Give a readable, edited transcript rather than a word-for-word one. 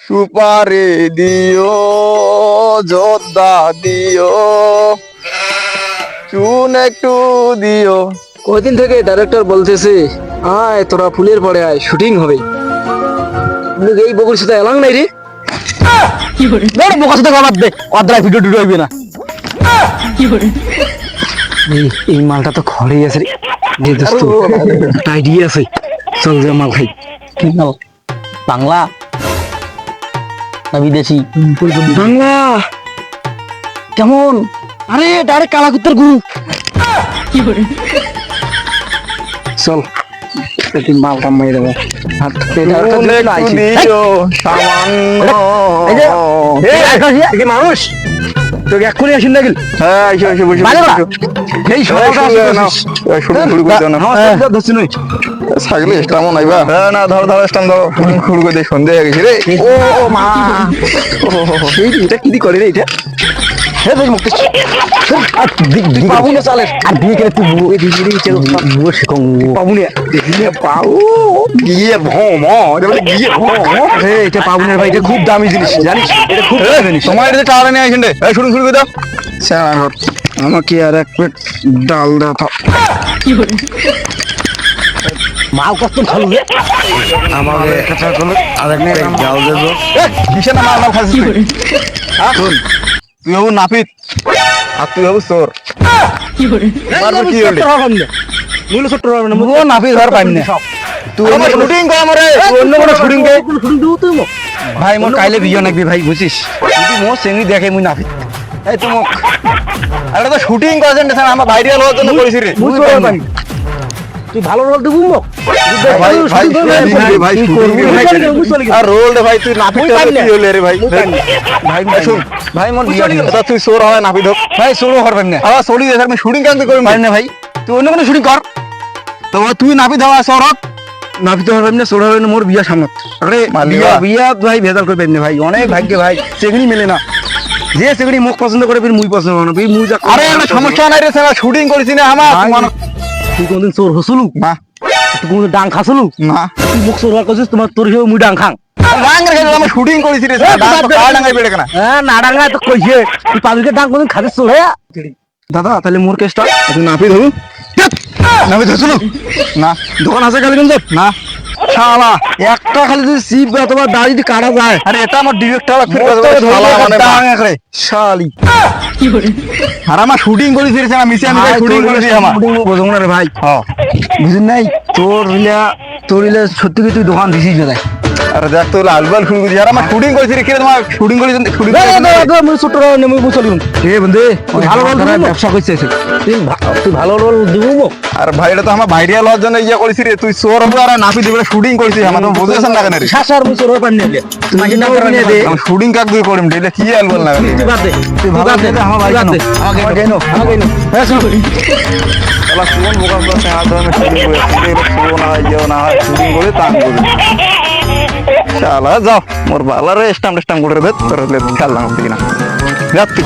সুপারি দিও যোদ্ধা দিও চুন একটু দিও। কয়দিন থেকে ডাইরেক্টর বলতেছে আয় তোরা ফুলের পরে আয় শুটিং হবে, কিন্তু এই বকুর সাথে এলাম নাই রে। বোকার সাথে গলার দে অদ্রায় ভিডিও টিডিও হইবে না। এই মালটা তো খড়েই আছে রে। যে দোস্ত একটা আইডিয়া আছে, চল যে মাল খাই। কি নাও বাংলা না বিদেশি? বাংলা কেমন? আরে ডাইরেক্ট কালা কুত্তার গু। চল একটু মালটা মেরে দেবো। মানুষ তোকে এক্ষুনি আসিন না গেল। হ্যাঁ এসে বসে এই ছাগলে কেমন আইবা? হ্যাঁ না ধর ধর স্টাম ধর খুড় করে সন্ধে হয়ে গেছে রে। ও মা এটা কি করে রে? এটা পাবু না চালে আর দিয়ে গেলে তুই পাবু না গিয়ে ভম গিয়ে এটা পাবু না ভাই, এটা খুব দামি জিনিস জানিস, এটা খুব দামি জিনিস। তোমার এটা টাওয়ারে নিয়ে আসেন রে। শুরু শুরু করে দাও। আমাকে আর এক প্লেট ডাল দাও। মাল কত খালু রে আমাকে কথা বলো আর এক প্লেট ডাল দে তো। কিসের না মাল খাচ্ছিস তুই? হ্যাঁ তুই হবু নাপিত আর তুই হবু চোর। মারবো কি হলে মুলো ছোট হবে না ও নাপিত ধর পাইম না। তুই আমার শুটিং কর আমারে অন্য কোনো শুটিং কে শুটিং দিও তুই মো ভাই মোর কাইলে বিয়ে নাকবি ভাই বুঝছিস? যদি মোর চেংড়ি দেখে মুই নাপিত এই তো মোক আরে তো শুটিং করছেন না আমার ভাইরাল হওয়ার জন্য করেছি রে। তুই ভালো রোল দিবি মো ভাই ভাই আর রোল দে ভাই তুই নাপিত কি হলে রে ভাই? ভাই শুন ভাই মোর বিয়ে কথা তুই চোর হয় নাপিত হোক ভাই শুরু করবেন না আবার চলি দেখ আমি শুটিং কেন করবি পারি না ভাই, তুই অন্য কোনো শুটিং কর। তো তুই নাপিত হওয়া চোর হোক নাপিত হবেন না ছোট হবেন মোর বিয়া সামনে। আরে বিয়া বিয়া ভাই ভেজাল করে পাইনি ভাই, অনেক ভাগ্যে ভাই চেগড়ি মেলে না। যে চেগড়ি মুখ পছন্দ করে ফির মুই পছন্দ না মুই যা। আরে একটা সমস্যা নাই রে স্যার শুটিং করেছি না আমার তুই কোনদিন চোর হসলু না তুই কোনদিন ডাং খাসলু না তুই মুখ চোর করছিস তোমার তোর হিসেবে মুই ডাং খাং। রাং রে আমি শুটিং করেছি রে স্যার ডাং তো কার ডাঙাই বেড়ে কেন? হ্যাঁ না ডাঙ্গা তো কইছে তুই পাবলিকের ডাং কোনদিন খাতে চল হ্যাঁ দাদা তাহলে মোর কেসটা তুই নাপিত হবু নাপিত হসলু না দোকান আছে কালীগঞ্জ না শালা একটা খালি যদি সিপ অথবা দাড়ি যদি কাটা যায় আরে এটা আমার ডিরেক্টর শালি আর আমার শুটিং করেছি রে আমি শুটিং করেছি আমার বুঝুন না রে ভাই বুঝুন নাই তোর সত্যি কি তুই দোকান দিছিস না তাই? আরে দেখ তো লালবাল শুরু করেছি আর আমার শুটিং করেছি রে কিরে তোমার শুটিং করেছি শুটিং ছোট নেমে চলিম হে বন্ধু ভালো রোল ব্যবসা করছিস তুই ভালো রোল দিব। আর ভাই এটা তো আমার ভাইরাল হওয়ার জন্য ইয়া করেছি রে তুই চোর হবে আর নাপি দিবে শুটিং করেছি আমার তো বুঝেছেন না কেন রে শাসার মুই চোর পান নিলে তুই মাঝে না করে দে আমি শুটিং কাক দুই করিম দিলে কি আলবল না তুই বাদ দে তুই ভালো দে আমার ভাই জানো আমাকে গেনো হ্যাঁ শুন শালা কোন বোকা করতে হাত ধরে শুটিং করে শুরু না হয় যেও না হয় শুটিং করে তান করে শালা যাও মোর বালারে স্টাম্প করে দে তোর খেললাম ঠিক না যাচ্ছি।